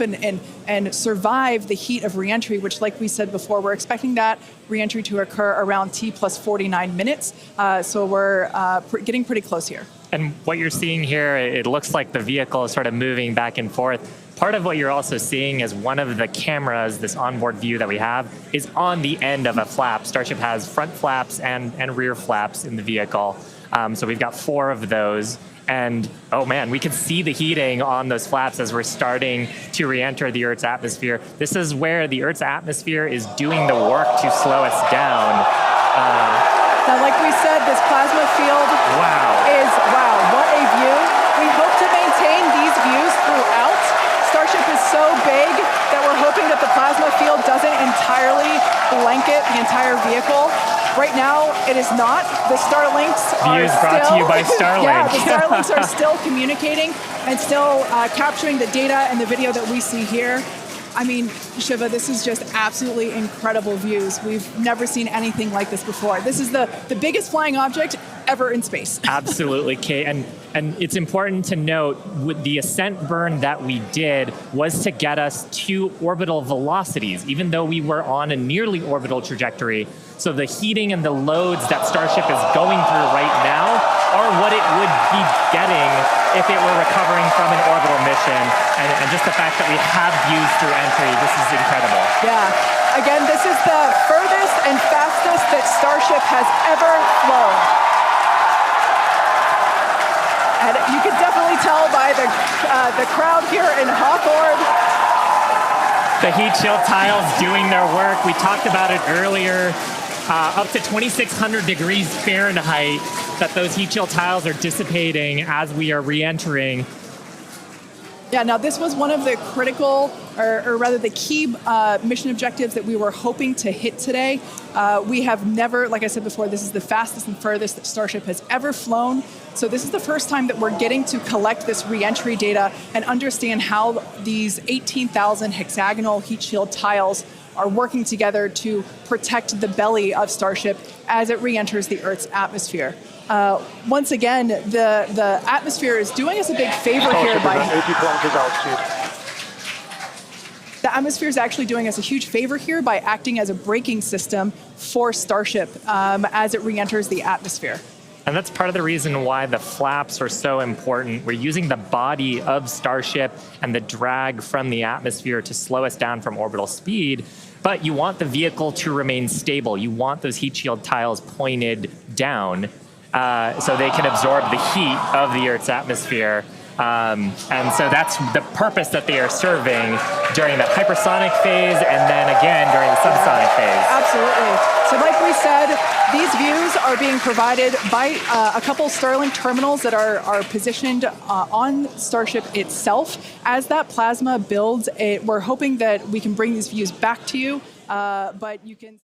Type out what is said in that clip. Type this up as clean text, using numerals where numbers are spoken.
and survive the heat of reentry, which, like we said before, we're expecting that reentry to occur around T plus 49 minutes. So we're getting pretty close here. And what you're seeing here, it looks like the vehicle is sort of moving back and forth. Part of what you're also seeing is one of the cameras, this onboard view that we have, is on the end of a flap. Starship has front flaps and rear flaps in the vehicle. So we've got 4 of those. And oh man, we can see the heating on those flaps as we're starting to re-enter the Earth's atmosphere. This is where the Earth's atmosphere is doing the work to slow us down. Now, like we said, this plasma field is, wow, what a view. We hope to maintain these views throughout. Starship is so big that we're hoping that the plasma field doesn't entirely blanket the entire vehicle. Right now, it is not. The Starlinks are Views brought to you by Starlink. Yeah, the Starlinks are still communicating and still capturing the data and the video that we see here. I mean, Shiva, this is just absolutely incredible views. We've never seen anything like this before. This is the biggest flying object ever in space. Absolutely, Kate. And it's important to note, the ascent burn that we did was to get us to orbital velocities, even though we were on a nearly orbital trajectory. So the heating and the loads that Starship is going through right now are what it would be getting if it were recovering from an orbital mission. And just the fact that we have views through entry, this is incredible. Yeah. Again, this is the furthest and fastest that Starship has ever flown. And you can definitely tell by the crowd here in Hawthorne. The heat shield tiles doing their work. We talked about it earlier. Up to 2,600 degrees Fahrenheit that those heat shield tiles are dissipating as we are re-entering. Yeah, now this was one of the critical, or rather the key mission objectives that we were hoping to hit today. We have never, like I said before, this is the fastest and furthest that Starship has ever flown. So this is the first time that we're getting to collect this re-entry data and understand how these 18,000 hexagonal heat shield tiles are working together to protect the belly of Starship as it re-enters the Earth's atmosphere. Once again, the atmosphere is doing us a big favor here by... 80 kilometers altitude. The atmosphere is actually doing us a huge favor here by acting as a braking system for Starship as it re-enters the atmosphere. And that's part of the reason why the flaps are so important. We're using the body of Starship and the drag from the atmosphere to slow us down from orbital speed, but you want the vehicle to remain stable. You want those heat shield tiles pointed down so they can absorb the heat of the Earth's atmosphere. And so that's the purpose that they are serving during the hypersonic phase and then again during the subsonic phase. Absolutely. So like we said, these views are being provided by a couple Starlink terminals that are positioned on Starship itself. As that plasma builds, we're hoping that we can bring these views back to you, but you can...